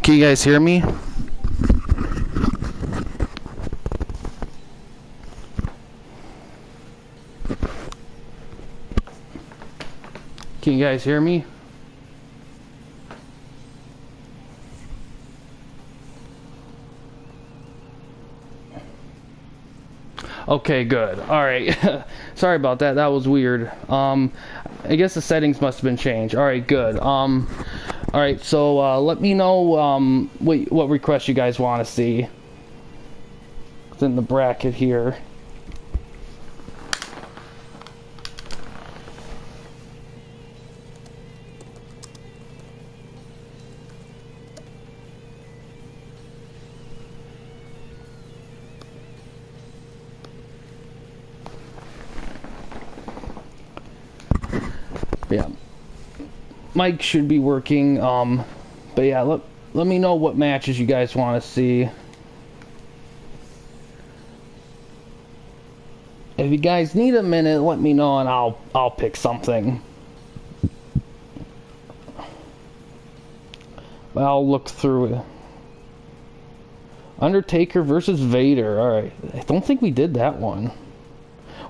Can you guys hear me? Can you guys hear me? Okay, good. Alright. Sorry about that. That was weird. I guess the settings must have been changed. Alright, good. Alright, so let me know what requests you guys want to see. It's in the bracket here. Yeah, mic should be working. But yeah, let me know what matches you guys want to see. If you guys need a minute, let me know and I'll pick something. I'll look through it. Undertaker versus Vader. Alright. I don't think we did that one.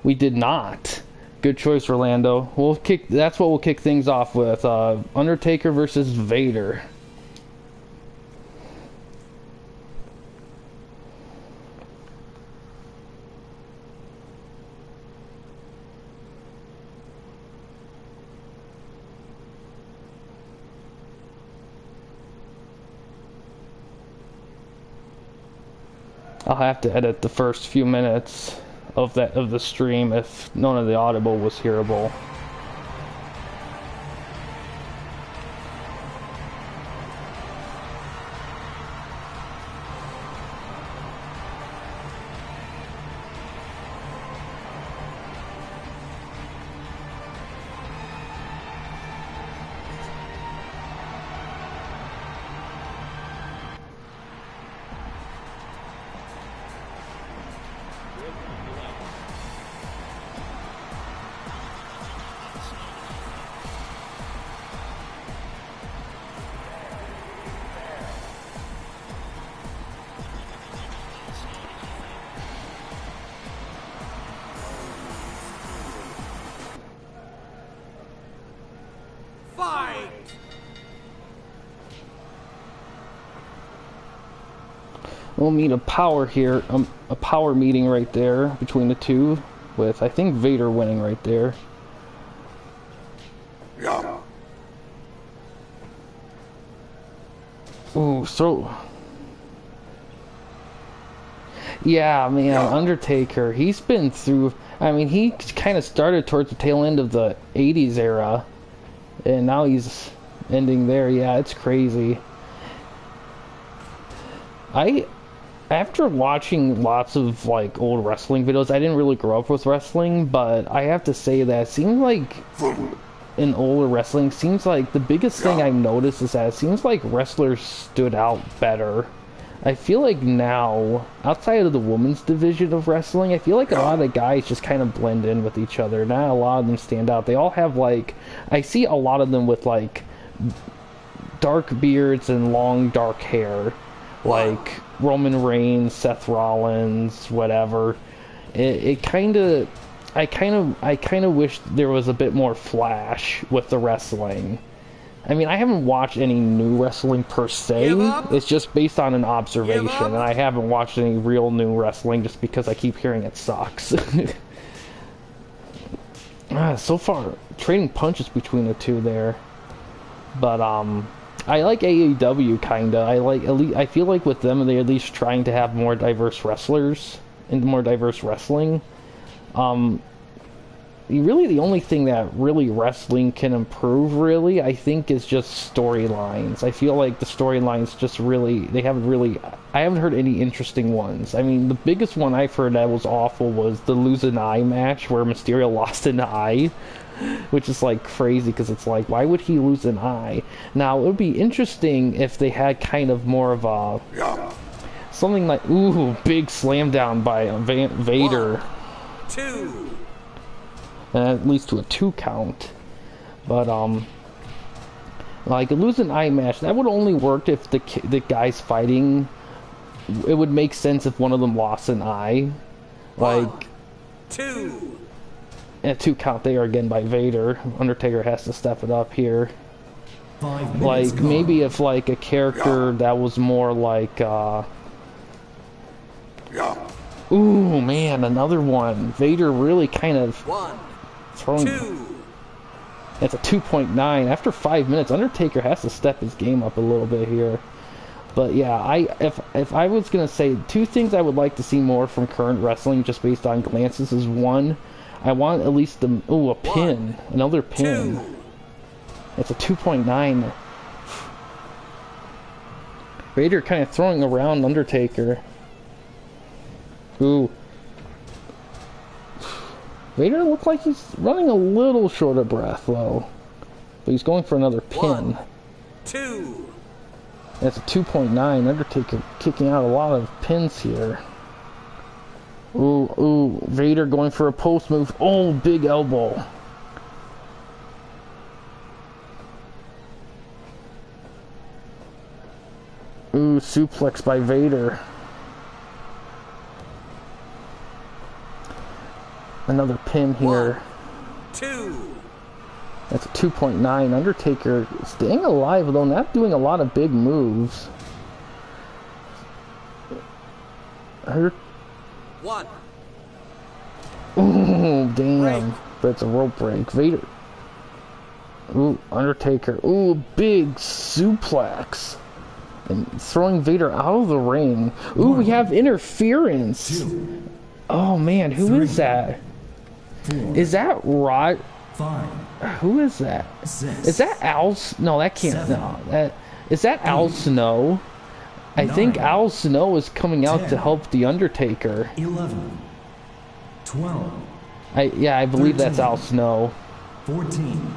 We did not. Good choice, Orlando. That's what we'll kick things off with. Undertaker versus Vader. I'll have to edit the first few minutes of the stream if none of the audible was hearable. We'll meet a power here, a power meeting right there between the two, with I think Vader winning right there. Yeah. Ooh, so yeah, man, Undertaker. He's been through. I mean, he kind of started towards the tail end of the '80s era, and now he's ending there. Yeah, it's crazy. After watching lots of like old wrestling videos, I didn't really grow up with wrestling, but I have to say that it seems like in older wrestling, seems like the biggest thing I noticed is that it seems like wrestlers stood out better. I feel like now, outside of the women's division of wrestling, I feel like a lot of the guys just kind of blend in with each other. Not a lot of them stand out. They all have like, I see a lot of them with like dark beards and long dark hair, like Roman Reigns, Seth Rollins, whatever. I kind of wish there was a bit more flash with the wrestling. I mean, I haven't watched any new wrestling per se. It's just based on an observation, and I haven't watched any real new wrestling just because I keep hearing it sucks. So far, trading punches between the two there. But I like AEW kinda. I feel like with them they're at least trying to have more diverse wrestlers and more diverse wrestling. Really the only thing that really wrestling can improve really, I think, is just storylines. I feel like the storylines just really, I haven't heard any interesting ones. I mean, the biggest one I've heard that was awful was the lose an eye match where Mysterio lost an eye. Which is like crazy because it's like, why would he lose an eye? Now it would be interesting if they had kind of more of a something like, ooh, big slam down by Vader. 1, 2. And that leads to a 2 count. But Like, lose an eye match, that would only work if the guys fighting, it would make sense if one of them lost an eye. Like, 1, 2. And 2 count there again by Vader. Undertaker has to step it up here. 5 minutes Like, gone. maybe if, like, a character that was more like, ooh, man, another one. Vader really kind of 1, throwing... 2. That's a 2.9. After 5 minutes, Undertaker has to step his game up a little bit here. But yeah, if I was gonna say 2 things I would like to see more from current wrestling, just based on glances, is 1, I want at least a pin, another pin. 2. It's a 2.9. Vader kind of throwing around Undertaker. Ooh. Vader looked like he's running a little short of breath, though. But he's going for another pin. 1, 2. That's a 2.9. Undertaker kicking out a lot of pins here. Ooh, Vader going for a post move. Oh, big elbow. Ooh, suplex by Vader. Another pin here. 1, 2. That's a 2.9. Undertaker staying alive, though not doing a lot of big moves. 1. Ooh, damn. Break. But it's a rope break. Vader. Ooh, Undertaker. Ooh, big suplex. And throwing Vader out of the ring. Ooh, we have interference. 2, Oh, man, who is 3. that? 4, Is that Rod? 5, Who is that? 6. Is that Al? No, that can't. 7. No, is that Al Snow? I think 9. Al Snow is coming out to 10. help the Undertaker. 11, 12, Yeah, I believe that's 13. Al Snow. 14,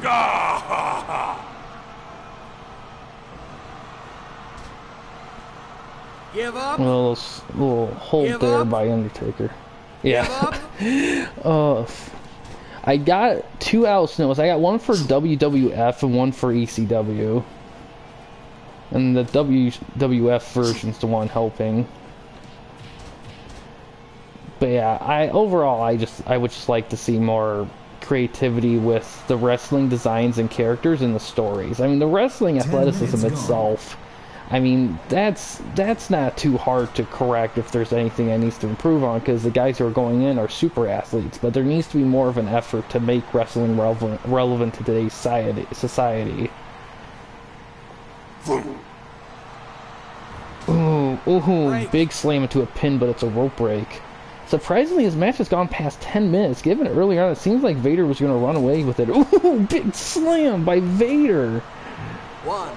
Give up. A little hold Give there up? by Undertaker. Give Yeah. up. I got 2 Al Snows. I got one for WWF and one for ECW. And the WWF version's the one helping. But yeah, overall I would just like to see more creativity with the wrestling designs and characters and the stories. I mean, the wrestling 10 athleticism minutes itself, I mean, that's not too hard to correct if there's anything that needs to improve on, because the guys who are going in are super athletes, but there needs to be more of an effort to make wrestling relevant to today's society. Ooh, big slam into a pin, but it's a rope break. Surprisingly, his match has gone past 10 minutes. Given earlier on, it seems like Vader was going to run away with it. Ooh, big slam by Vader. 1,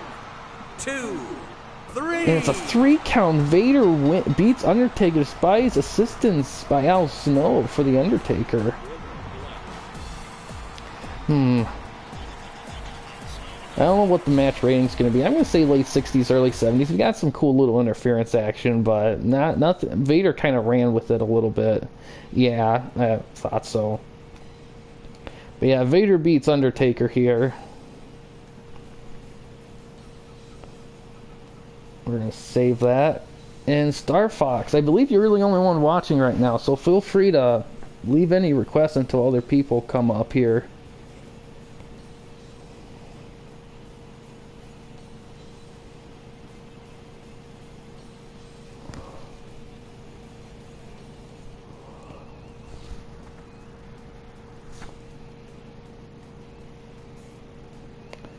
2, 3. And it's a 3 count. Vader beats Undertaker despite his assistance by Al Snow for the Undertaker. I don't know what the match rating's going to be. I'm going to say late 60s, early 70s. We got some cool little interference action, but nothing. Vader kind of ran with it a little bit. Yeah, I thought so. But yeah, Vader beats Undertaker here. We're going to save that. And Star Fox, I believe you're really the only one watching right now, so feel free to leave any requests until other people come up here.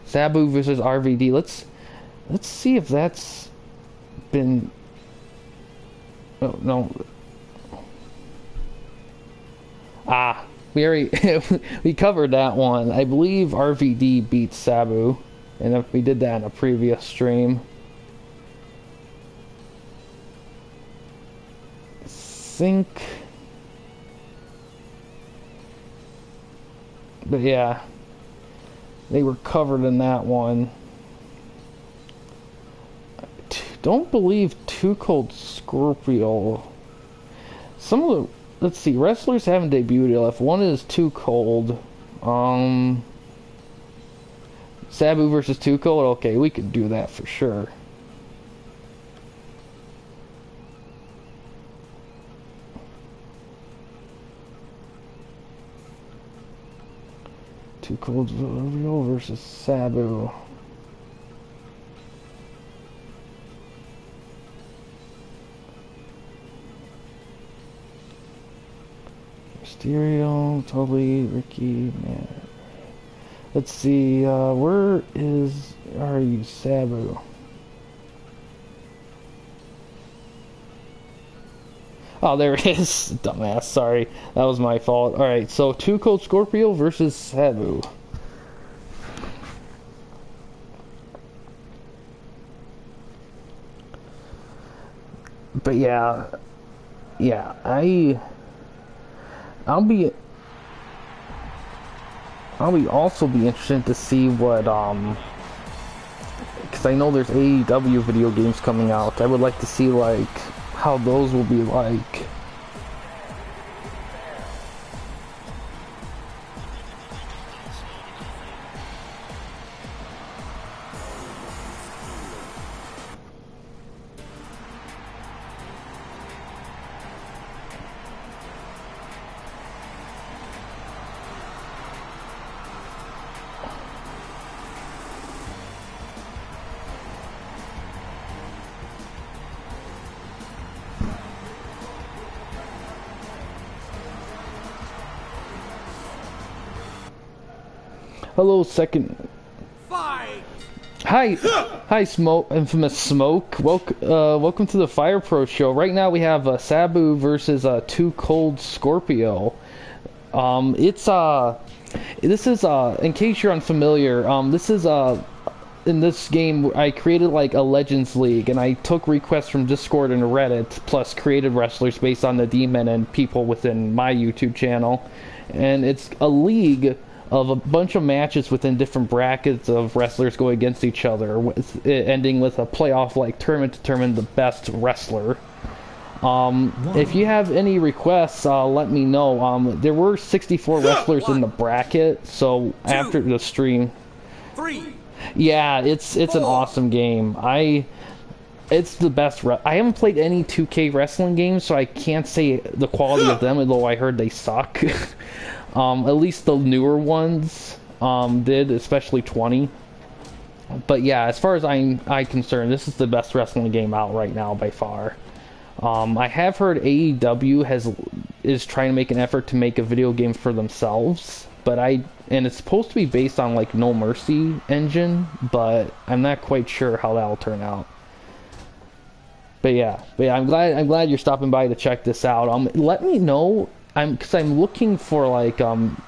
Sabu versus RVD. Let's see if that's been. Oh no. We already we covered that one. I believe RVD beat Sabu, and we did that in a previous stream. But yeah. They were covered in that one. Don't believe Too Cold Scorpio. Some of the, let's see, wrestlers haven't debuted yet. One is Too Cold. Sabu versus Tuco? Okay, we could do that for sure. Tuco versus Sabu. Mysterio, Toby, Ricky, man. Let's see, where are you, Sabu? Oh, there it is. Dumbass, sorry. That was my fault. Alright, so Two Cold Scorpio versus Sabu. But yeah, I'll be also be interested to see what because I know there's AEW video games coming out. I would like to see like how those will be like. Hello, second. Fight! Hi, Smoke, infamous Smoke. Welcome to the Fire Pro show. Right now we have Sabu versus Two Cold Scorpio. This is in case you're unfamiliar. This is in this game I created like a Legends League, and I took requests from Discord and Reddit, plus created wrestlers based on the Demon and people within my YouTube channel, and it's a league of a bunch of matches within different brackets of wrestlers going against each other, with ending with a playoff-like tournament to determine the best wrestler. If you have any requests, let me know. There were 64 wrestlers in the bracket, so after the stream, 3. yeah, it's an awesome game. It's the best. I haven't played any 2K wrestling games, so I can't say the quality of them, although I heard they suck. At least the newer ones did, especially 20. But yeah, as far as I'm concerned, this is the best wrestling game out right now by far. I have heard AEW is trying to make an effort to make a video game for themselves, but and it's supposed to be based on like No Mercy engine, but I'm not quite sure how that'll turn out. But yeah, I'm glad you're stopping by to check this out. Let me know. Because I'm looking for like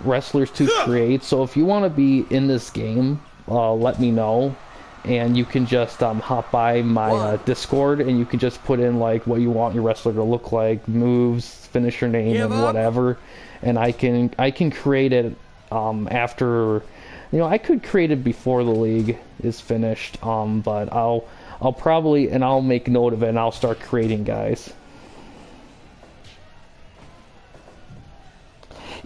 wrestlers to create. So if you want to be in this game, let me know, and you can just hop by my Discord, and you can just put in like what you want your wrestler to look like, moves, finisher name, and whatever, and I can create it after. I could create it before the league is finished, but I'll probably, and I'll make note of it, and I'll start creating guys.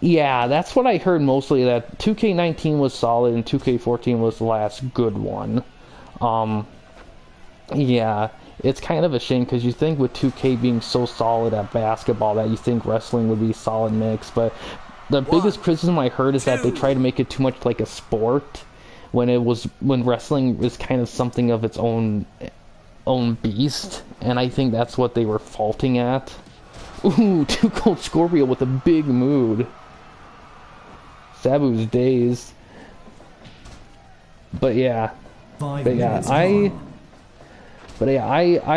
Yeah, that's what I heard mostly, that 2K19 was solid and 2K14 was the last good one. Yeah, it's kind of a shame because you think with 2K being so solid at basketball that you think wrestling would be a solid mix, but the biggest criticism I heard is that they try to make it too much like a sport when wrestling is kind of something of its own beast, and I think that's what they were faulting at. Ooh, Two Cold Scorpio with a big mood. Sabu's dazed. But yeah, I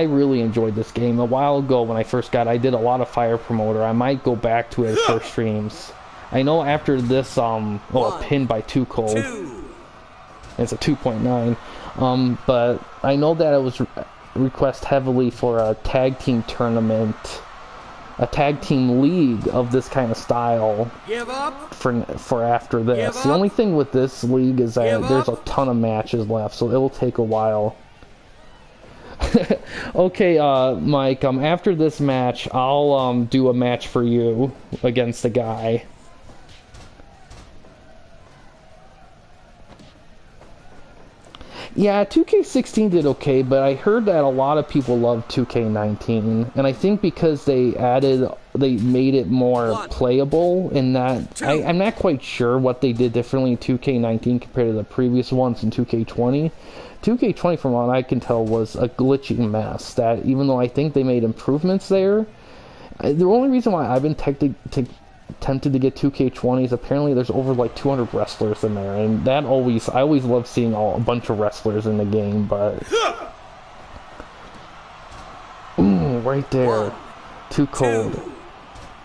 really enjoyed this game. A while ago when I first got it, I did a lot of Fire Promoter. I might go back to it for streams. I know after this, pinned by Two Cold. It's a 2.9. But I know that it was requested heavily for a tag team tournament, a tag team league of this kind of style. Give up. For after this. The only thing with this league is that there's a ton of matches left, so it'll take a while. Okay, Mike, after this match, I'll do a match for you against a guy. Yeah, 2K16 did okay, but I heard that a lot of people love 2K19, and I think because they made it more playable, in that I'm not quite sure what they did differently in 2K19 compared to the previous ones in 2K20. 2K20, from what I can tell, was a glitchy mess. That even though I think they made improvements there, the only reason why I've been tempted to get 2K20 is apparently there's over like 200 wrestlers in there, and I always love seeing a bunch of wrestlers in the game, but ooh, right there, too cold.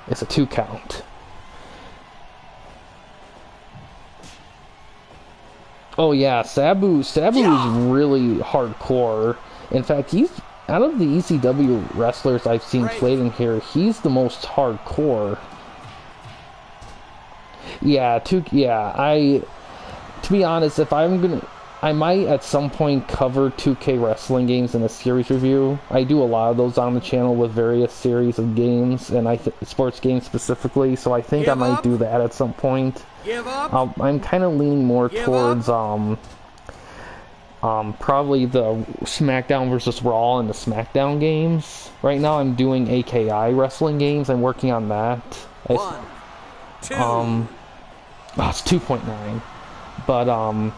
It's a 2 count. Oh yeah, Sabu is really hardcore. In fact, he's out of the ECW wrestlers I've seen played in here, he's the most hardcore. Yeah, to be honest, I might at some point cover 2K wrestling games in a series review. I do a lot of those on the channel with various series of games, and sports games specifically, so I think I might do that at some point. I'm kind of leaning more towards probably the SmackDown versus Raw and the SmackDown games. Right now I'm doing AKI wrestling games. I'm working on that. 1, 2. It's 2.9.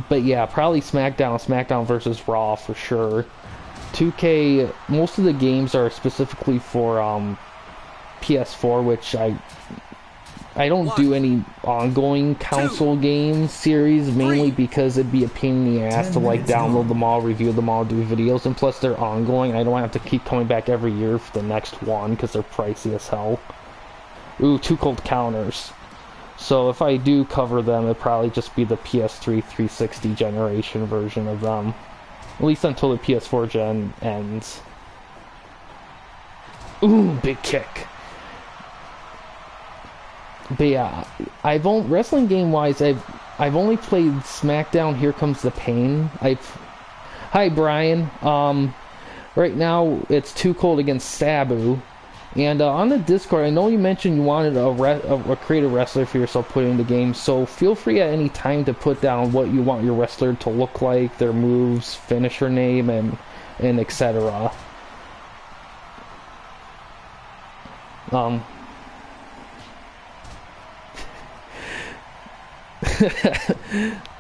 But yeah, probably SmackDown versus Raw for sure. 2K, most of the games are specifically for PS4, which I don't do any ongoing console game series, mainly because it'd be a pain in the ass to like download them all, review them all, do videos, and plus they're ongoing. I don't have to keep coming back every year for the next one because they're pricey as hell. Ooh, 2 cold counters. So if I do cover them, it'd probably just be the PS3 360 generation version of them. At least until the PS4 gen ends. Ooh, big kick. But yeah, wrestling game wise, I've only played SmackDown Here Comes the Pain. Hi Brian. Right now it's Too Cold against Sabu. And on the Discord, I know you mentioned you wanted a creative wrestler for yourself put in the game, so feel free at any time to put down what you want your wrestler to look like, their moves, finisher name, and etc.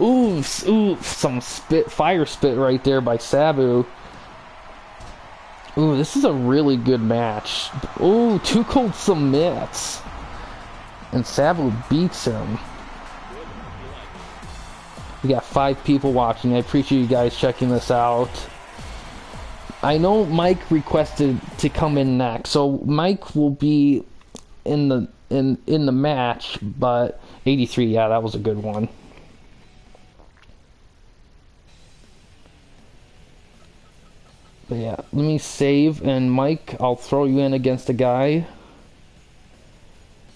Ooh, some fire spit right there by Sabu. Ooh, this is a really good match. Ooh, 2 cold submits. And Sabu beats him. We got 5 people watching. I appreciate you guys checking this out. I know Mike requested to come in next, so Mike will be in the match, but 83, yeah, that was a good one. But yeah, let me save, and Mike, I'll throw you in against a guy.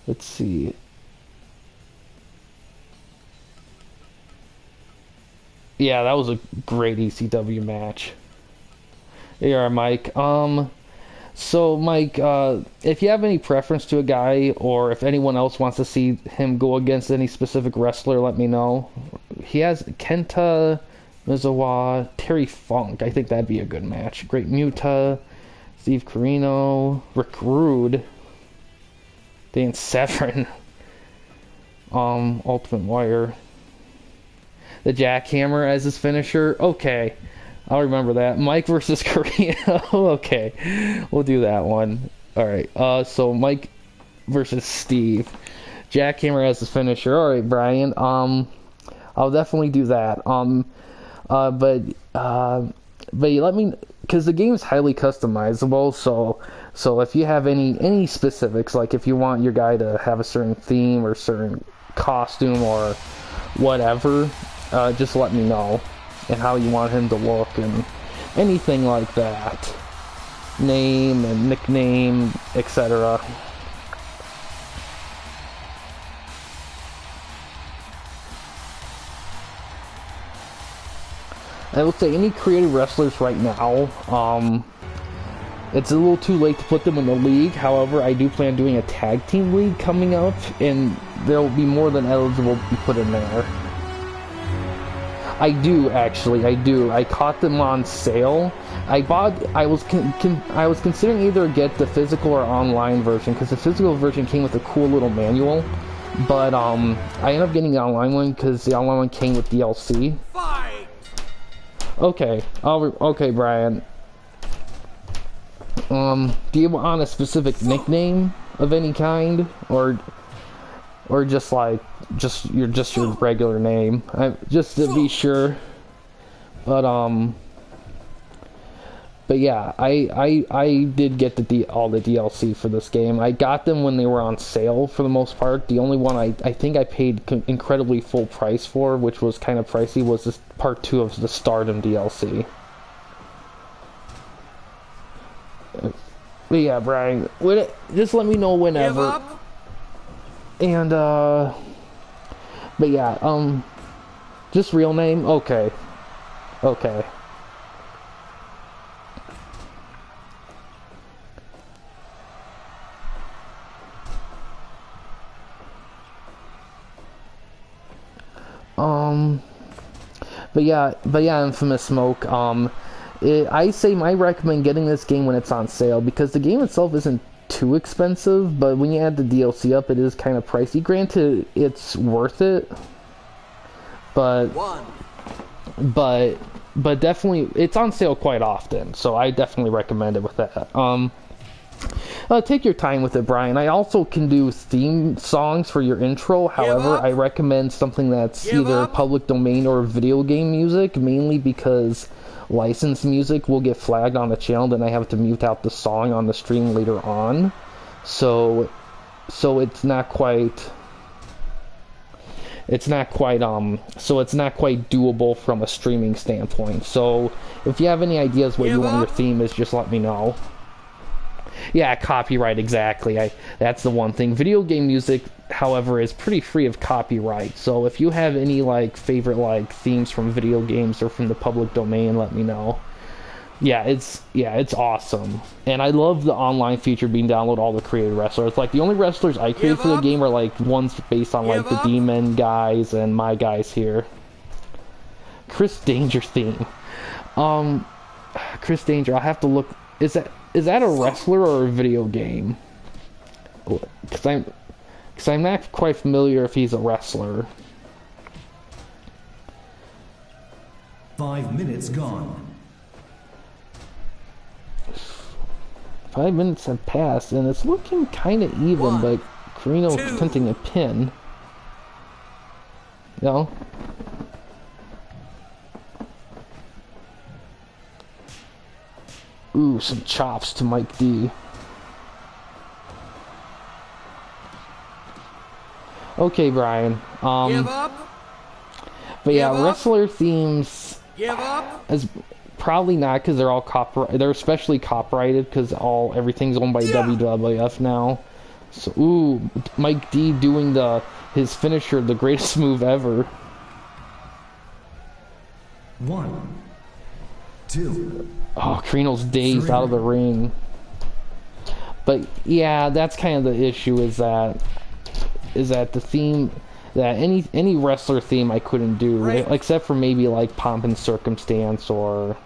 Let's see. Yeah, that was a great ECW match. There you are, Mike. So Mike, if you have any preference to a guy, or if anyone else wants to see him go against any specific wrestler, let me know. He has Kenta Mizawa, Terry Funk. I think that'd be a good match. Great Muta, Steve Corino, Rick Rude, Dan Severn, Ultimate Warrior, the Jackhammer as his finisher. Okay, I'll remember that. Mike versus Corino. Okay, we'll do that one. All right. So Mike versus Steve, Jackhammer as his finisher. All right, Brian. I'll definitely do that. But let me, because the game is highly customizable, so if you have any specifics, like if you want your guy to have a certain theme or certain costume or whatever, just let me know, and how you want him to look and anything like that, name and nickname, etc. I would say any creative wrestlers right now, it's a little too late to put them in the league. However, I do plan on doing a tag team league coming up, and they'll be more than eligible to be put in there. I do actually. I do. I caught them on sale. I was considering either get the physical or online version because the physical version came with a cool little manual, but I ended up getting the online one because the online one came with DLC. Fight! Okay. Okay, Brian. Do you want a specific nickname of any kind, or just like your regular name? Just to be sure. But yeah, I did get all the DLC for this game. I got them when they were on sale for the most part. The only one I think I paid incredibly full price for, which was kind of pricey, was this part 2 of the Stardom DLC. But yeah, Brian, just let me know whenever. And but yeah, just real name? Okay. Okay. But yeah, Infamous Smoke, I recommend getting this game when it's on sale, because the game itself isn't too expensive, but when you add the DLC up, it is kind of pricey. Granted, it's worth it, but definitely, it's on sale quite often, so I definitely recommend it with that. Take your time with it, Brian. I also can do theme songs for your intro. However, I recommend something that's either public domain or video game music, mainly because licensed music will get flagged on the channel, then I have to mute out the song on the stream later on. So it's not quite doable from a streaming standpoint. So if you have any ideas what you want your theme is, just let me know. Yeah, copyright, exactly. That's the one thing. Video game music, however, is pretty free of copyright. So if you have any favorite themes from video games or from the public domain, let me know. Yeah, it's awesome. And I love the online feature being download all the created wrestlers. The only wrestlers I create for the game are ones based on the Demon guys and my guys here. Chris Danger theme. Chris Danger, I'll have to look. Is that a wrestler or a video game? Because I'm not quite familiar if he's a wrestler. 5 minutes gone. 5 minutes have passed, and it's looking kind of even, but Carino's attempting a pin. No? Ooh, some chops to Mike D. Okay, Brian. Give up? But yeah, wrestler themes. Give up? As probably not, because they're all they're especially copyrighted because everything's owned by WWF now. So ooh, Mike D doing his finisher, the greatest move ever. 1, 2. Oh, Carino's dazed out of the ring. But yeah, that's kind of the issue, is that the theme, that any wrestler theme I couldn't do, except for maybe Pomp and Circumstance or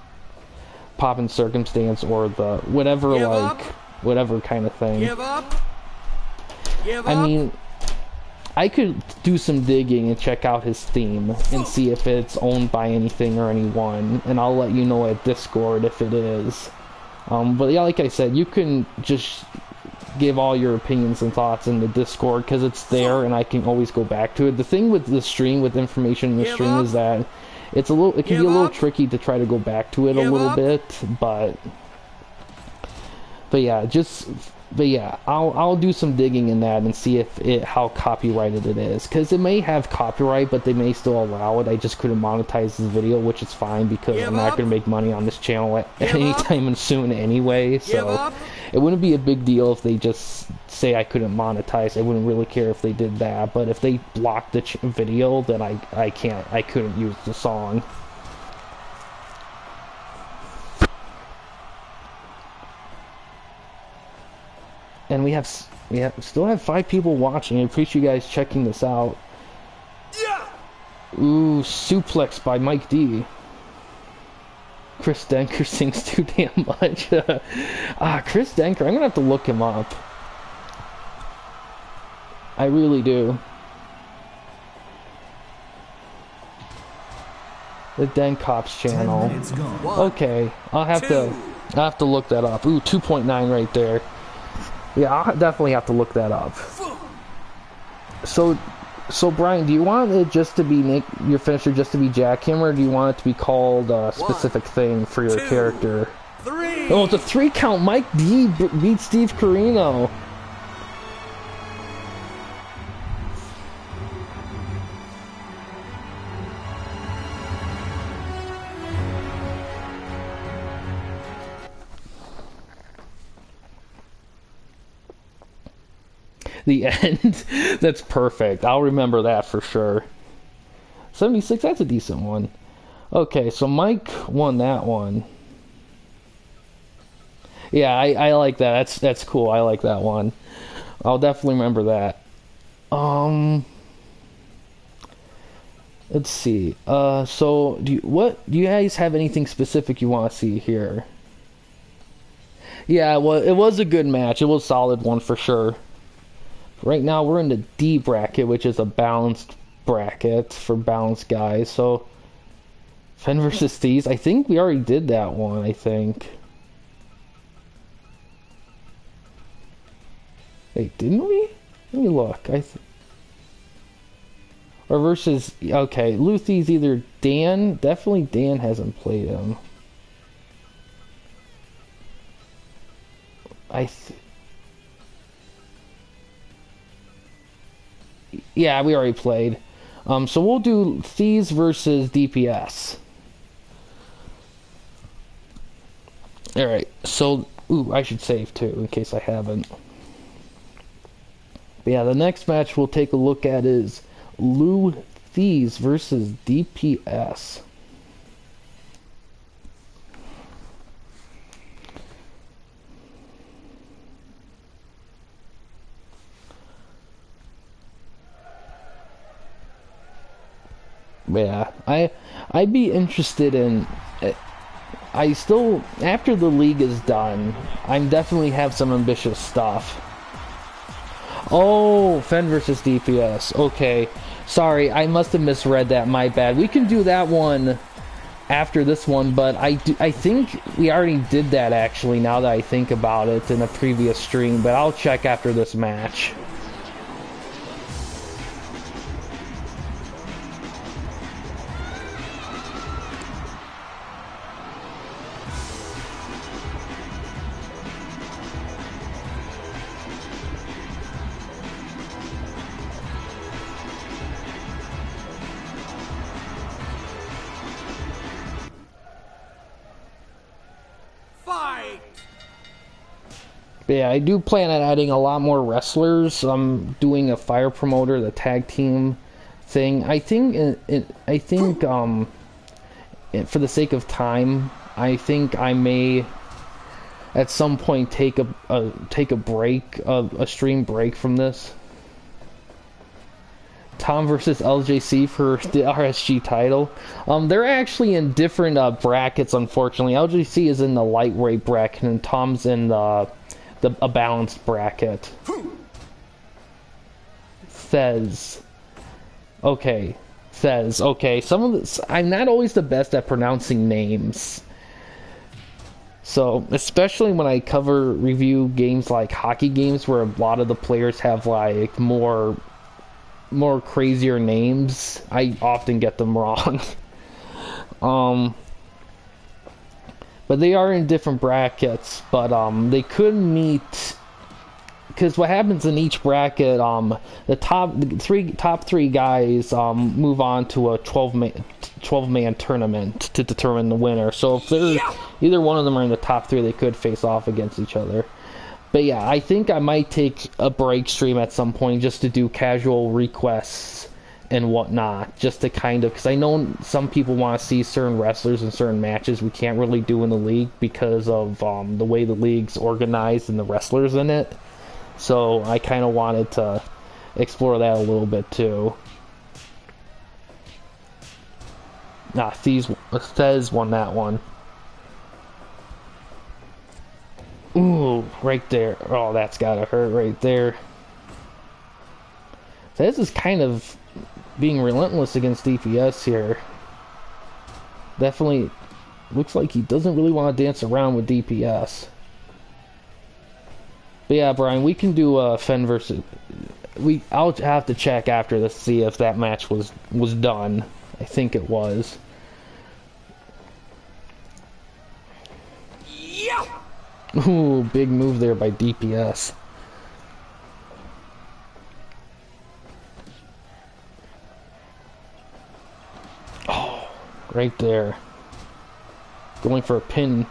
the whatever kind of thing. Give up? Give up? I mean, I could do some digging and check out his theme and see if it's owned by anything or anyone, and I'll let you know at Discord if it is. But yeah, like I said, you can just give all your opinions and thoughts in the Discord, because it's there and I can always go back to it. The thing with the stream, with information in the stream, is that it can be a little tricky to try to go back to it a little bit, but yeah, I'll do some digging in that and see how copyrighted it is, because it may have copyright, but they may still allow it. I just couldn't monetize this video, which is fine, because I'm not going to make money on this channel anytime soon anyway, so it wouldn't be a big deal if they just say I couldn't monetize. I wouldn't really care if they did that, but if they blocked the video, then I couldn't use the song. And we still have 5 people watching. I appreciate you guys checking this out. Yeah. Ooh, suplex by Mike D. Chris Denker sings too damn much. Chris Denker, I'm gonna have to look him up. I really do. The Den Cops channel. Okay, I'll have to look that up. Ooh, 2.9 right there. Yeah, I'll definitely have to look that up. So Brian, do you want it just to be your finisher just to be Jackhammer, or do you want it to be called a specific thing for your character? 3. Oh, it's a 3 count. Mike D beats Steve Corino. The end. That's perfect. I'll remember that for sure. 76, that's a decent one. Okay, so Mike won that one. Yeah, I like that. That's cool. I like that one. I'll definitely remember that. Let's see. So do you guys have anything specific you want to see here? Yeah, well, it was a good match. It was a solid one for sure. Right now we're in the D bracket, which is a balanced bracket for balanced guys. So Fen versus Thieves. I think we already did that one, I think. Wait, didn't we? Let me look. Or versus, okay, Luthie's either Dan. Definitely Dan hasn't played him. Yeah, we already played. So we'll do Thieves versus DPS. Alright, so... Ooh, I should save too, in case I haven't. But yeah, the next match we'll take a look at is Lou Thieves versus DPS. Yeah, I'd be interested in... I still, after the league is done, I definitely have some ambitious stuff. Oh, Fen versus DPS. Okay, sorry, I must have misread that. My bad. We can do that one after this one, but I think we already did that actually. Now that I think about it, in a previous stream, but I'll check after this match. But yeah, I do plan on adding a lot more wrestlers. I'm doing a fire promoter, the tag team thing. I think for the sake of time, I think I may at some point take a break, a stream break from this. Tom versus LJC for the RSG title. They're actually in different brackets, unfortunately. LJC is in the lightweight bracket, and Tom's in a balanced bracket. Says. Okay. Says. Okay. Some of this, I'm not always the best at pronouncing names. So, especially when I review games like hockey games where a lot of the players have like more crazier names, I often get them wrong. But they are in different brackets, but they could meet, because what happens in each bracket, the top three guys move on to a 12-man tournament to determine the winner. So if either one of them are in the top three, they could face off against each other. But yeah, I think I might take a break stream at some point just to do casual requests and whatnot, just to kind of, because I know some people want to see certain wrestlers in certain matches we can't really do in the league because of the way the league's organized and the wrestlers in it. So I kind of wanted to explore that a little bit too. Nah, Thez won that one. Ooh, right there. Oh, that's gotta hurt right there. Thez is kind of being relentless against DPS here. Definitely looks like he doesn't really want to dance around with DPS. But yeah, Brian, we can do Fen versus... I'll have to check after this to see if that match was done. I think it was. Yeah. Ooh, big move there by DPS. Oh, right there. Going for a pin.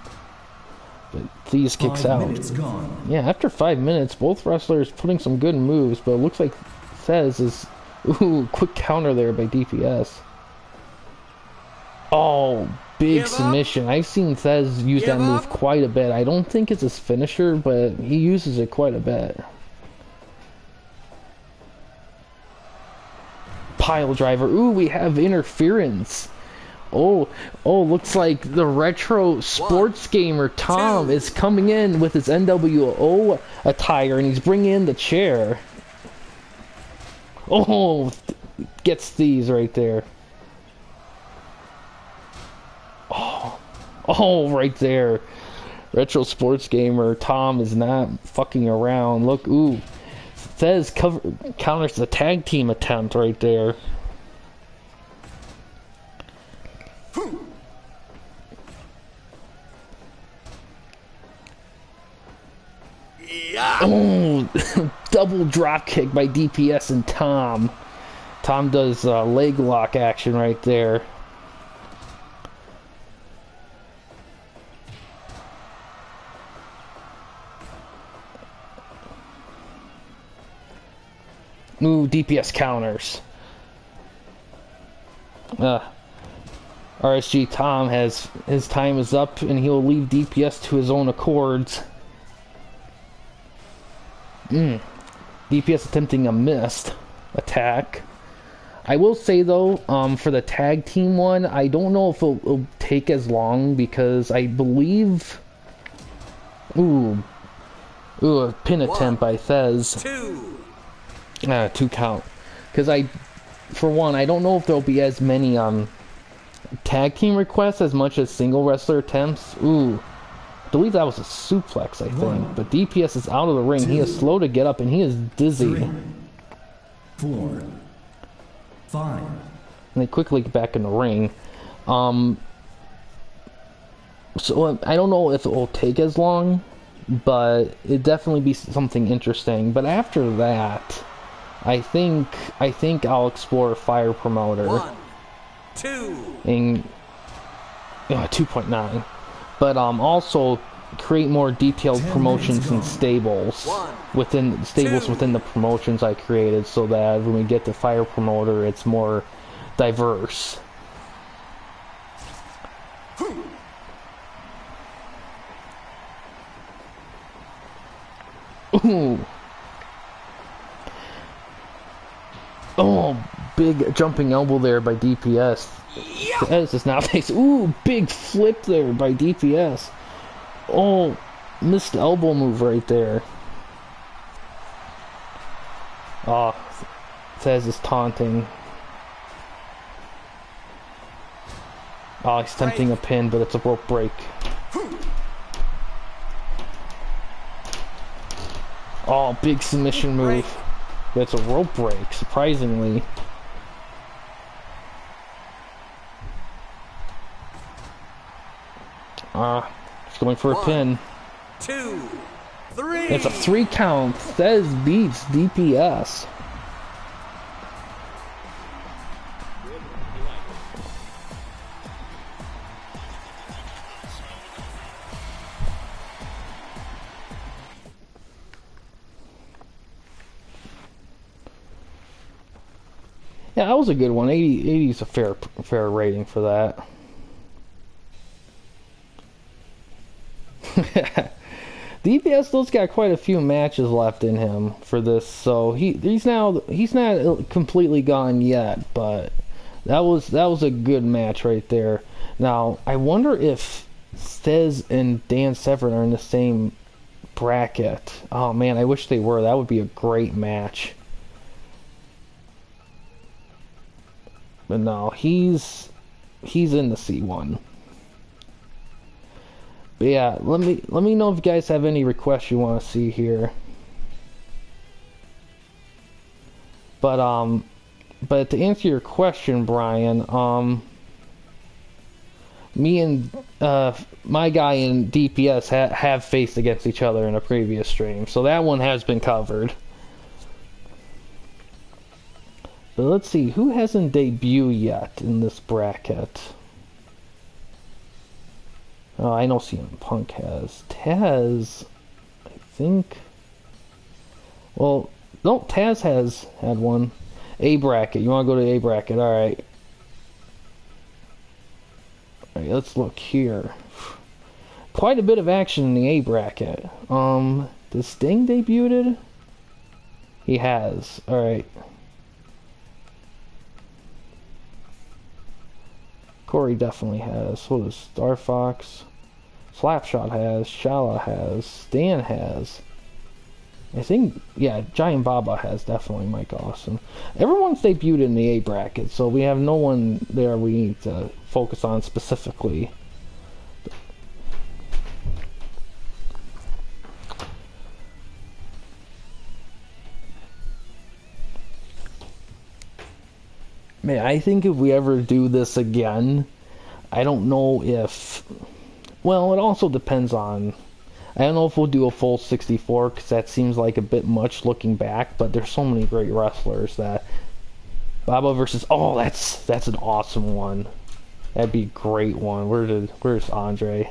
But Thieves kicks 5 out. minutes gone. Yeah, after 5 minutes, both wrestlers putting some good moves, but it looks like Thez is... Ooh, quick counter there by DPS. Oh, big submission. I've seen Thez use that move quite a bit. I don't think it's his finisher, but he uses it quite a bit. Pile driver. Ooh, we have interference. Oh, looks like the retro sports gamer Tom is coming in with his NWO attire, and he's bringing in the chair. Oh, gets these right there. Oh, right there. Retro sports gamer Tom is not fucking around. Look, ooh. Thez counters the tag team attempt right there. Yeah. Oh, double drop kick by DPS and Tom. Tom does leg lock action right there. Ooh, DPS counters. RSG Tom his time is up, and he'll leave DPS to his own accords. DPS attempting a missed attack. I will say though, for the tag team one, I don't know if it'll take as long because I believe. Ooh, a pin attempt by Thez. 2 count. Because for one, I don't know if there'll be as many tag team requests as much as single wrestler attempts. Ooh. I believe that was a suplex, I think. But DPS is out of the ring. He is slow to get up, and he is dizzy. 3, 4, 5. And they quickly get back in the ring. So I don't know if it will take as long, but it definitely be something interesting. But after that, I think I'll explore Fire Promoter. 1, 2. In 2.9. But also create more detailed promotions and stables within the promotions I created, so that when we get to Fire Promoter, it's more diverse. Ooh. Oh, big jumping elbow there by DPS. Thez is now face. Ooh, big flip there by DPS. Oh, missed elbow move right there. Oh, Thez is taunting. Oh, he's attempting a pin, but it's a rope break. Oh, big submission move. But it's a rope break, surprisingly. He's going for a pin. 2, 3. It's a 3 count. Thez beats DPS. Yeah, that was a good one. 80 is a fair rating for that. DPS still's got quite a few matches left in him for this, so he's not completely gone yet, but That was a good match right there. Now I wonder if Stez and Dan Severn are in the same bracket. Oh man, I wish they were. That would be a great match. But no, he's in the C1. But yeah, let me know if you guys have any requests you want to see here. But to answer your question, Brian, me and my guy in DPS have faced against each other in a previous stream, so that one has been covered. But let's see, who hasn't debuted yet in this bracket? Oh, I know CM Punk has. Taz, I think. Well, no, Taz has had one. A bracket. You want to go to A bracket? All right. All right, let's look here. Quite a bit of action in the A bracket. Does Sting debuted? He has. All right. Corey definitely has. So does Star Fox. Slapshot has. Shala has. Stan has. I think, yeah, Giant Baba has definitely Mike Awesome. Everyone's debuted in the A bracket, so we have no one there we need to focus on specifically. Man, I think if we ever do this again, I don't know if... Well, it also depends on... I don't know if we'll do a full 64, because that seems like a bit much looking back, but there's so many great wrestlers that... Baba versus... Oh, that's an awesome one. That'd be a great one. Where's Andre?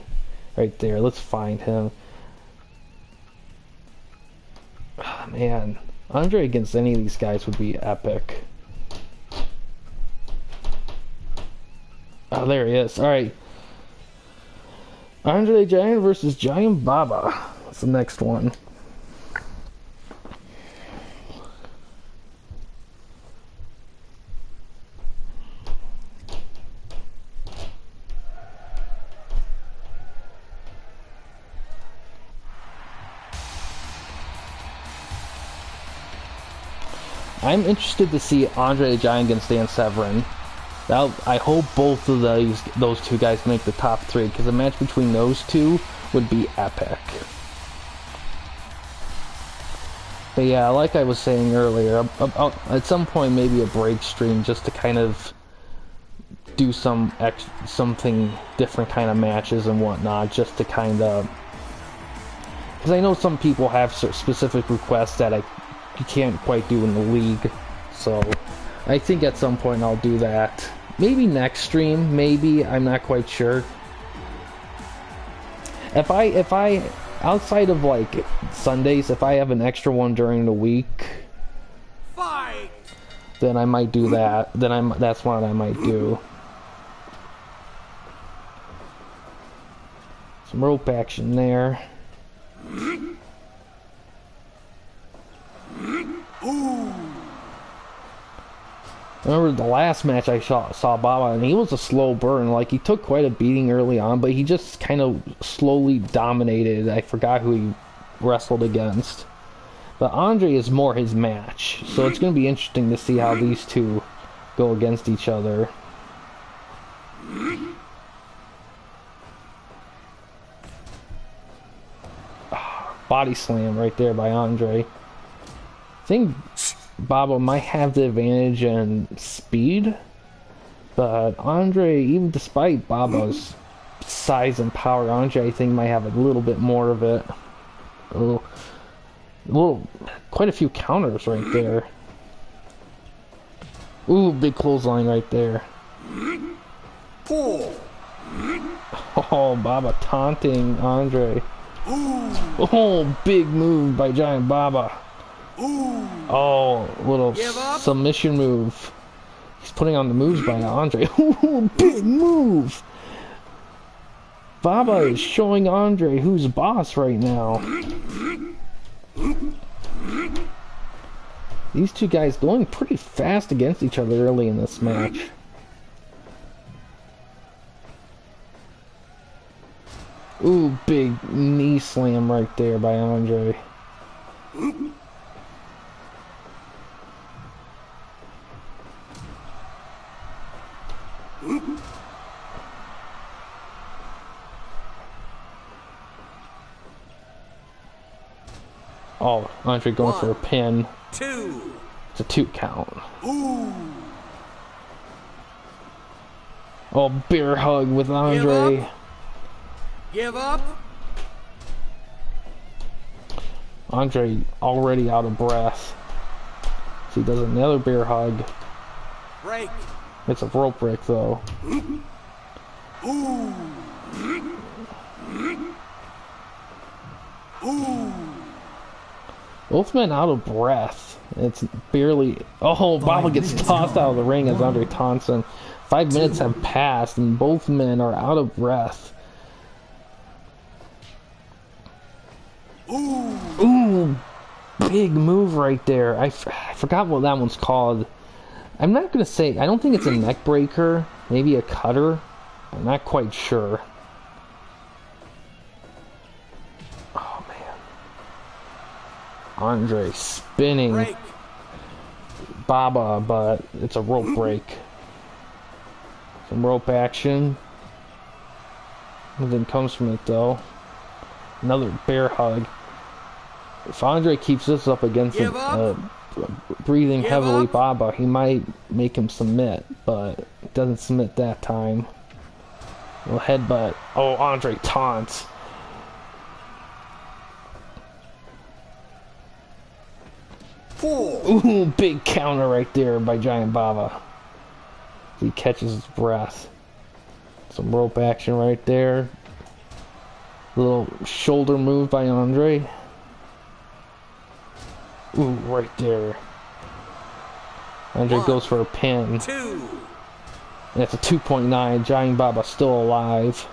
Right there. Let's find him. Oh, man. Andre against any of these guys would be epic. Oh, there he is. Alright. Andre the Giant versus Giant Baba. That's the next one. I'm interested to see Andre the Giant against Dan Severn. I hope both of those two guys make the top three, because a match between those two would be epic. But yeah, like I was saying earlier, at some point maybe a break stream just to kind of do something different kind of matches and whatnot, just to kind of... Because I know some people have specific requests that you can't quite do in the league, so... I think at some point I'll do that. Maybe next stream, maybe, I'm not quite sure. If I outside of like Sundays, if I have an extra one during the week, Fight! then I might do that. That's what I might do. Some rope action there. Ooh! Remember the last match I saw Baba, and he was a slow burn. Like, he took quite a beating early on, but he just kind of slowly dominated. I forgot who he wrestled against. But Andre is more his match, so it's going to be interesting to see how these two go against each other. Body slam right there by Andre. I think Baba might have the advantage in speed, but Andre, even despite Baba's size and power, Andre I think might have a little bit more of it. Quite a few counters right there. Ooh, big clothesline right there. Pull! Oh, Baba taunting Andre. Oh, big move by Giant Baba. Ooh! Oh, little submission move. He's putting on the moves by Andre. Ooh, big move! Baba is showing Andre who's boss right now. These two guys going pretty fast against each other early in this match. Ooh, big knee slam right there by Andre. Oh, Andre going for a pin. 2. It's a 2 count. Ooh. Oh, bear hug with Andre. Give up. Andre already out of breath. So he does another bear hug. Break. It's a rope break though. Ooh. Ooh. Both men out of breath. It's barely... Oh, Baba gets tossed out of the ring as Andre taunts him. 5 minutes have passed and both men are out of breath. Ooh. Ooh, big move right there. I forgot what that one's called. I'm not going to say... I don't think it's a neck breaker. Maybe a cutter. I'm not quite sure. Oh, man. Andre spinning Break. Baba, but it's a rope break. Some rope action. Nothing comes from it, though. Another bear hug. If Andre keeps this up against breathing heavily Baba, he might make him submit, but doesn't submit that time. Little headbutt. Oh, Andre taunts. Ooh, big counter right there by Giant Baba. He catches his breath. Some rope action right there. Little shoulder move by Andre. Ooh, right there. Andre goes for a pin. 2. And it's a 2.9. Giant Baba still alive.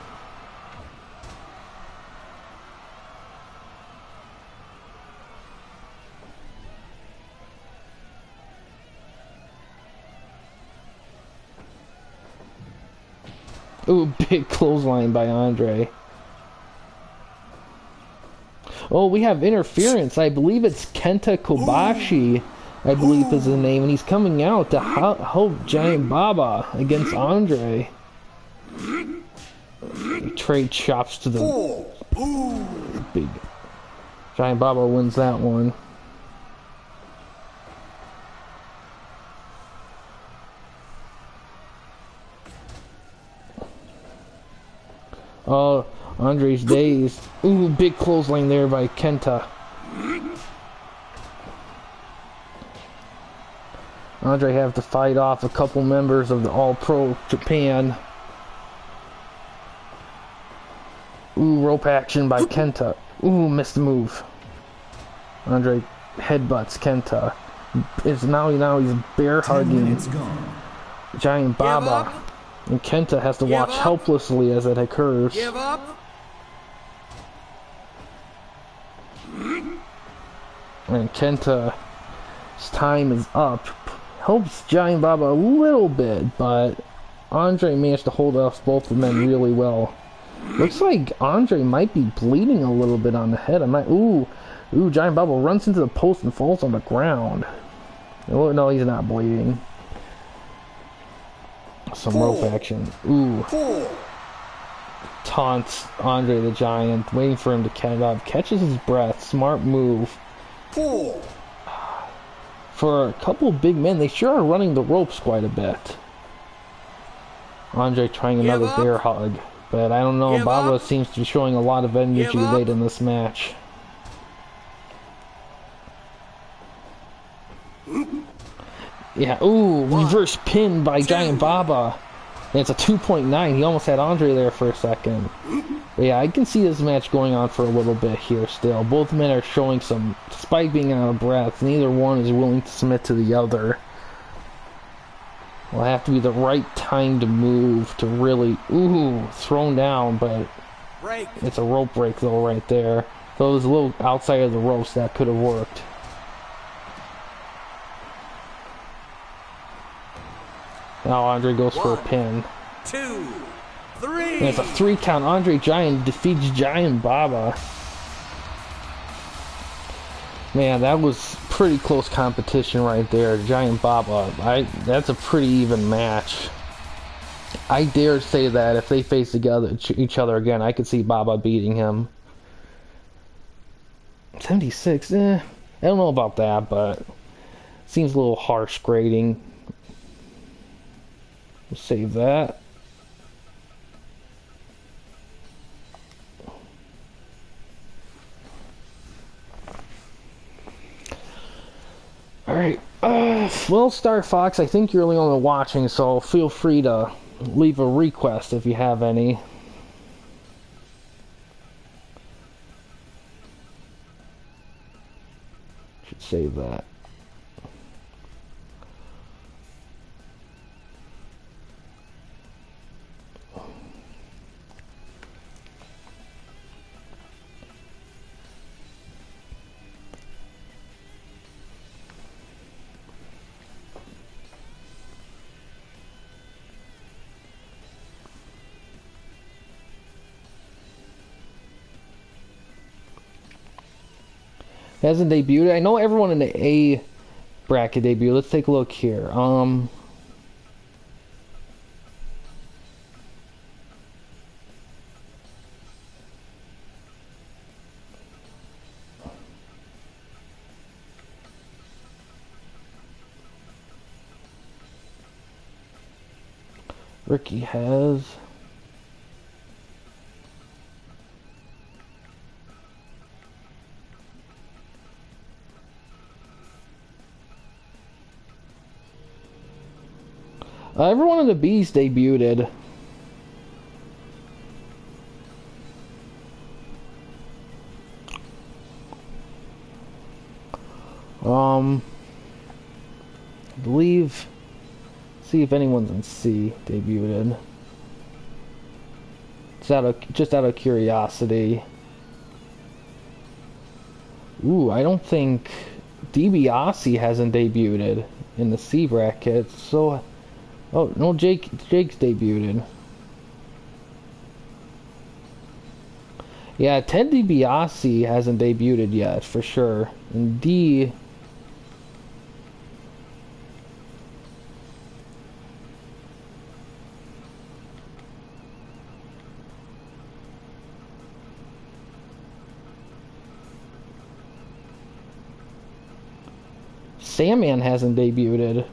Ooh, big clothesline by Andre. Oh, we have interference. I believe it's Kenta Kobashi, I believe is the name, and he's coming out to help Giant Baba against Andre. Trade chops to the big. Giant Baba wins that one. Oh, Andre's dazed. Ooh, big clothesline there by Kenta. Andre have to fight off a couple members of the All-Pro Japan. Ooh, rope action by Kenta. Ooh, missed the move. Andre headbutts Kenta. Now he's bear hugging Giant Baba. And Kenta has to watch helplessly as it occurs. Give up. And Kenta's time is up. Helps Giant Baba a little bit, but Andre managed to hold off both the men really well. Looks like Andre might be bleeding a little bit on the head. Ooh, Giant Baba runs into the post and falls on the ground. Oh, no, he's not bleeding. Some rope action. Ooh. Taunts Andre the Giant, waiting for him to catch up. Catches his breath. Smart move. For a couple of big men, they sure are running the ropes quite a bit. Andre trying another bear hug. But I don't know, Baba seems to be showing a lot of energy late in this match. Yeah, ooh, reverse pin by Giant Baba. And it's a 2.9. He almost had Andre there for a second. But yeah, I can see this match going on for a little bit here still. Both men are showing some, despite being out of breath, neither one is willing to submit to the other. Will have to be the right time to move to really, ooh, thrown down, but it's a rope break though right there. So it was a little outside of the ropes that could have worked. Now Andre goes for a pin. 2. 3. And it's a 3 count. Andre Giant defeats Giant Baba. Man, that was pretty close competition right there. Giant Baba. That's a pretty even match. I dare say that if they face each other again, I could see Baba beating him. 76, I don't know about that, but seems a little harsh grading. We'll save that. Alright, well, Star Fox, I think you're the only one watching, so feel free to leave a request if you have any. Should save that. Hasn't debuted. I know everyone in the A bracket debuted. Let's take a look here. Ricky has. Everyone in the B's debuted. I believe. See if anyone's in C debuted. It's just out of curiosity. Ooh, I don't think DiBiase hasn't debuted in the C bracket. So. Oh, no, Jake's debuted. Yeah, Ted DiBiase hasn't debuted yet, for sure. And D... Sandman hasn't debuted.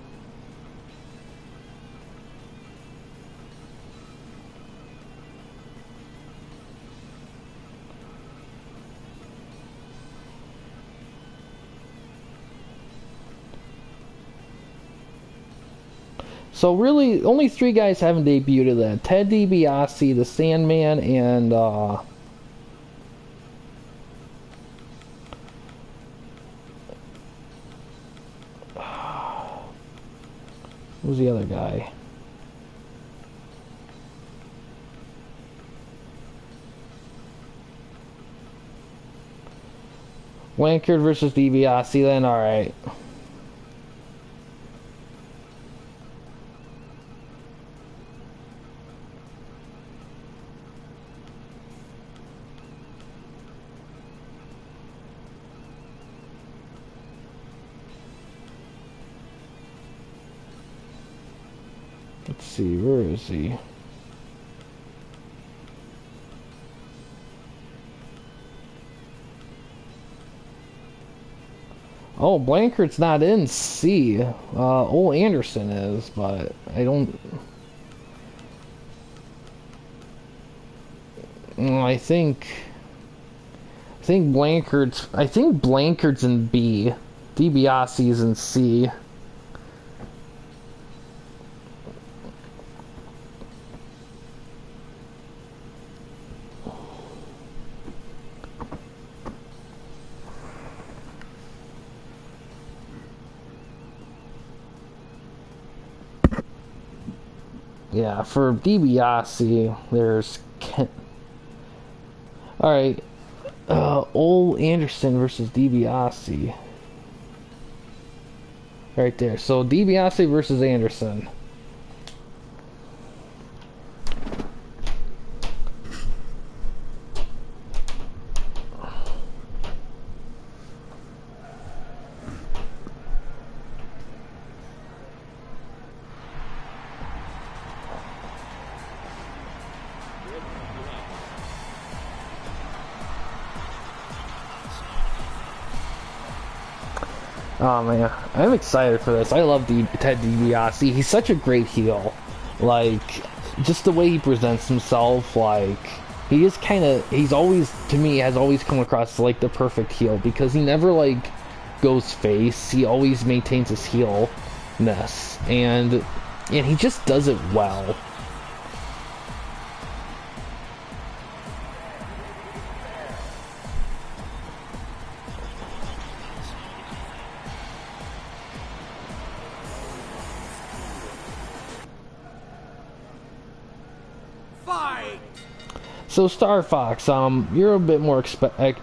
So really, only 3 guys haven't debuted then. Ted DiBiase, the Sandman, and who's the other guy? Wankard versus DiBiase, then alright. Let's see, where is he? Oh, Blanchard's not in C. Ole Anderson is, but I don't... I think Blanchard's in B. DiBiase's in C. Yeah, for DiBiase, there's alright, Ole Anderson versus DiBiase. Right there. So DiBiase versus Anderson. Oh man, I'm excited for this. I love Ted DiBiase. He's such a great heel. Like, just the way he presents himself, like, he is kind of, he's always, to me, has always come across as, like, the perfect heel, because he never, like, goes face. He always maintains his heel-ness, and he just does it well. So Star Fox, you're a bit more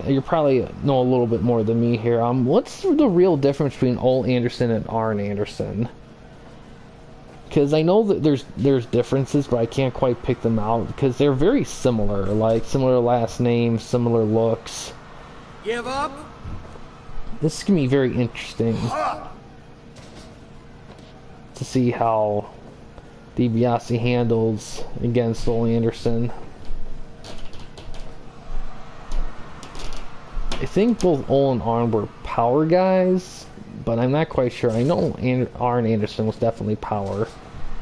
you probably know a little bit more than me here. What's the real difference between Ole Anderson and Arn Anderson? Because I know that there's differences, but I can't quite pick them out because they're very similar, like similar last names, similar looks. Give up. This is gonna be very interesting to see how DiBiase handles against Ole Anderson. I think both Ole and Arn were power guys, but I'm not quite sure. I know Arn Anderson was definitely power,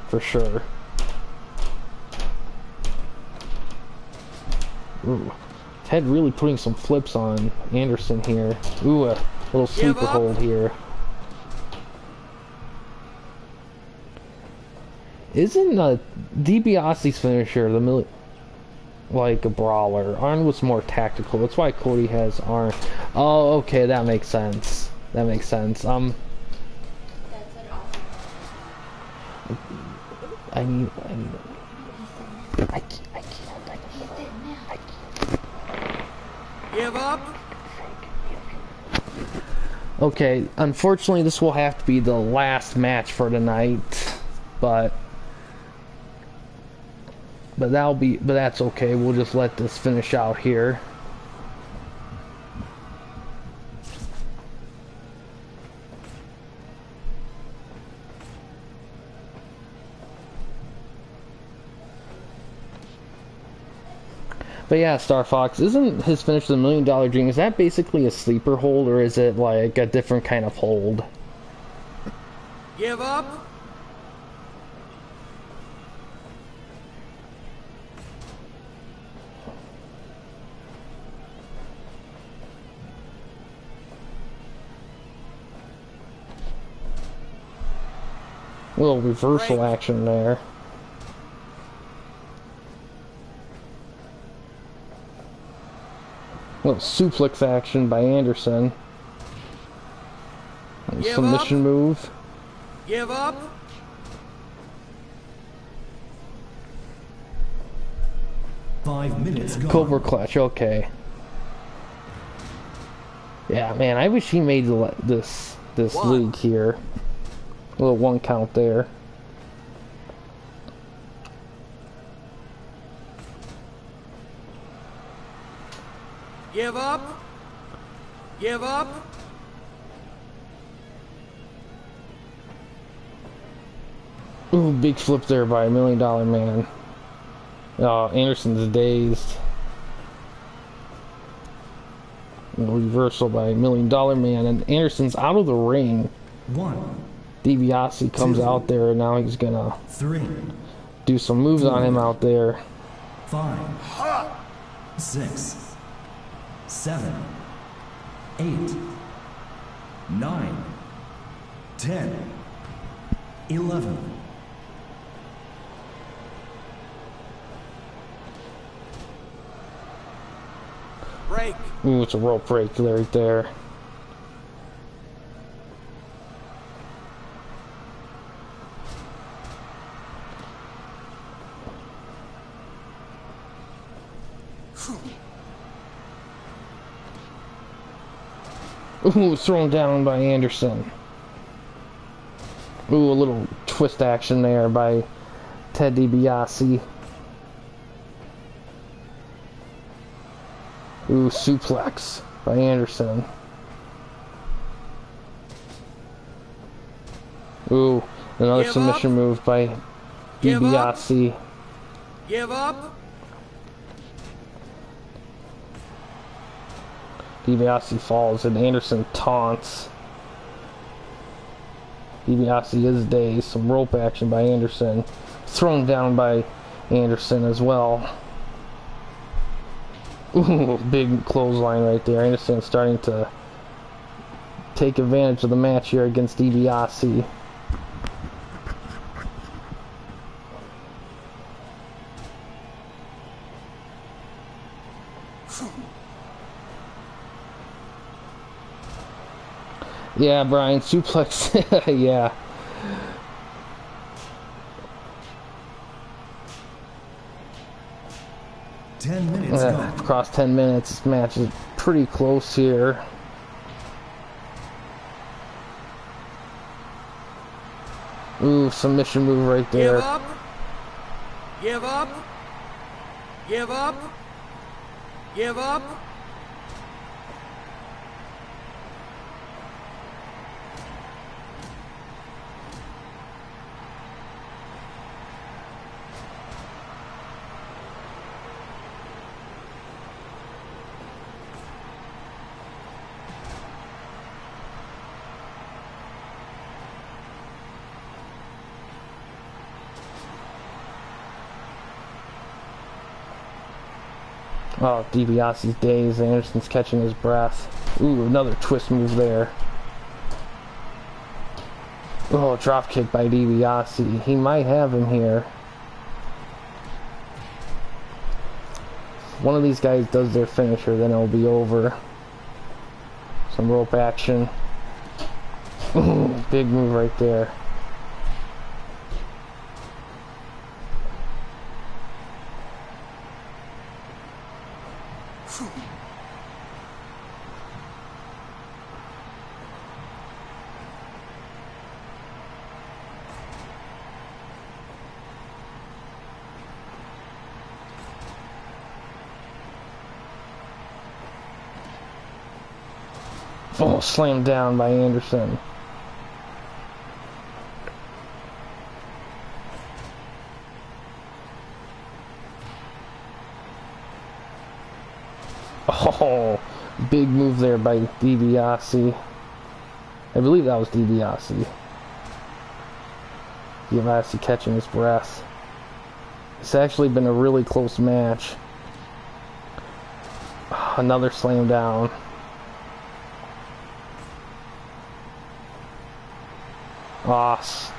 for sure. Ooh, Ted really putting some flips on Anderson here. Ooh, a little sleeper hold here. Isn't DiBiase's finisher like a brawler? Arn was more tactical. That's why Cody has Arn. Oh, okay, that makes sense. That makes sense. I can't. Give up. Okay, unfortunately, this will have to be the last match for tonight, but that's okay. We'll just let this finish out here. But yeah, Star Fox, isn't his finish the $1 Million Dream? Is that basically a sleeper hold, or is it like a different kind of hold? Give up. A little reversal action there. A little suplex action by Anderson. Submission move. Give up. Five minutes gone. Cobra clutch, okay. Yeah, man, I wish he made this league here. A little 1 count there. Give up. Give up. Ooh, big flip there by $1 Million Man. Oh, Anderson's dazed. Reversal by $1 Million Man, and Anderson's out of the ring. 1. DiBiase comes out there, and now he's gonna 3. do some moves on him out there. 5. 6. 7. 8. 9. 10. 11. Break. Ooh, it's a rope break right there. Ooh, thrown down by Anderson. Ooh, a little twist action there by Ted DiBiase. Ooh, suplex by Anderson. Ooh, another submission move by DiBiase. Give up. DiBiase falls and Anderson taunts. DiBiase is dazed. Some rope action by Anderson. Thrown down by Anderson as well. Ooh, big clothesline right there. Anderson starting to take advantage of the match here against DiBiase. Yeah, Brian, suplex. Yeah. 10 minutes gone. Across 10 minutes, this match is pretty close here. Ooh, submission move right there. Give up. Give up. Give up. Give up. Oh, DiBiase's dazed. Anderson's catching his breath. Ooh, another twist move there. Oh, drop kick by DiBiase. He might have him here. If one of these guys does their finisher, then it'll be over. Some rope action. Ooh, big move right there. Oh, slammed down by Anderson. Oh, big move there by DiBiase. I believe that was DiBiase. DiBiase catching his breath. It's actually been a really close match. Another slam down.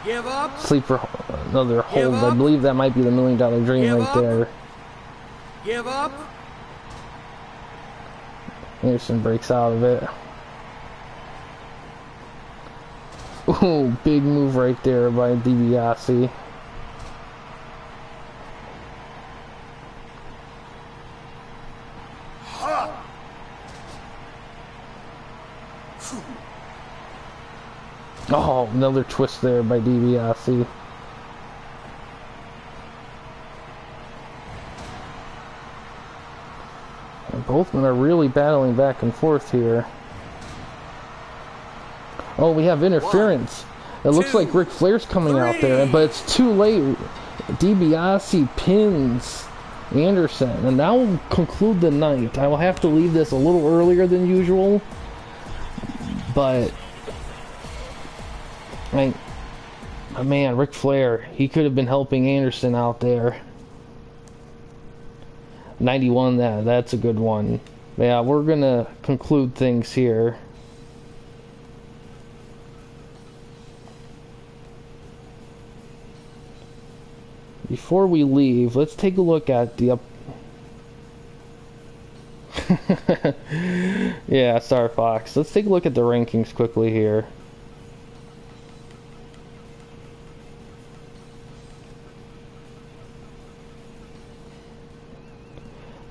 Give up. Sleeper, another hold. I believe that might be the $1 Million Dream Give right up. there. Give up. Anderson breaks out of it. Ooh, big move right there by DiBiase. Oh, another twist there by DiBiase. And both men are really battling back and forth here. Oh, we have interference. It looks like Ric Flair's coming out there, but it's too late. DiBiase pins Anderson, and that will conclude the night. I will have to leave this a little earlier than usual, but man, Ric Flair, he could have been helping Anderson out there. 91, that's a good one. Yeah, we're gonna conclude things here. Before we leave, let's take a look at the yeah, Star Fox. Let's take a look at the rankings quickly here.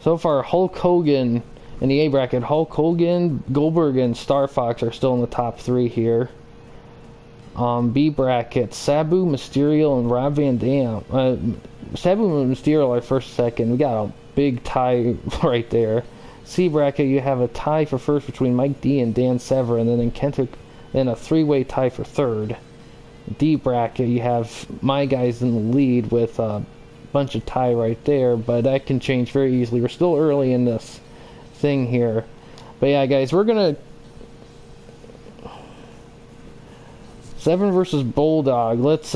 So far, Hulk Hogan in the A bracket. Hulk Hogan, Goldberg, and Star Fox are still in the top 3 here. B bracket, Sabu, Mysterio, and Rob Van Dam. Sabu and Mysterio are first, second. We got a big tie right there. C bracket, you have a tie for first between Mike D and Dan Severn, and then in Kentucky, then a 3-way tie for third. D bracket, you have my guys in the lead with a bunch of tie right there, but that can change very easily. We're still early in this thing here. But yeah, guys, we're gonna Severin versus Bulldog. Let's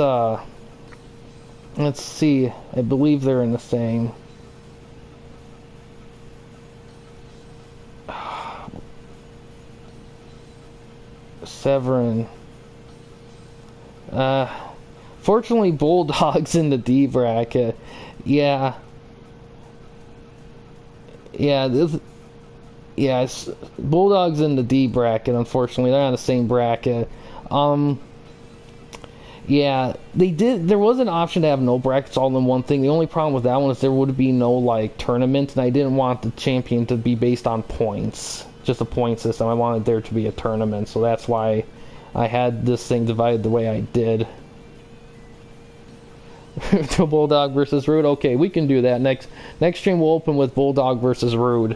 see. I believe they're in the same. Severin. Fortunately, Bulldog's in the D bracket. Yeah. Bulldog's in the D bracket, unfortunately. They're on the same bracket. Yeah, there was an option to have no brackets all in one thing. The only problem with that one is there would be no, like, tournament, and I didn't want the champion to be based on points. Just a point system. I wanted there to be a tournament, so that's why I had this thing divided the way I did. To Bulldog versus Rude. Okay, we can do that. Next stream we'll open with Bulldog versus Rude.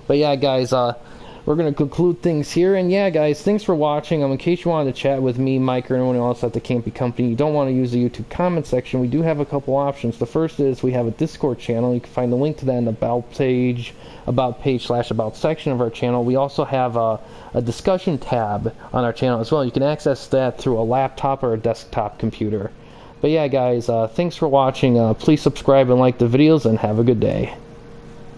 But yeah, guys, we're going to conclude things here. And yeah, guys, thanks for watching. In case you wanted to chat with me, Mike, or anyone else at the Campy Company, you don't want to use the YouTube comment section, we do have a couple options. The first is we have a Discord channel. You can find the link to that in the about page / about section of our channel. We also have a discussion tab on our channel as well. You can access that through a laptop or a desktop computer. But yeah, guys, thanks for watching. Please subscribe and like the videos, and have a good day.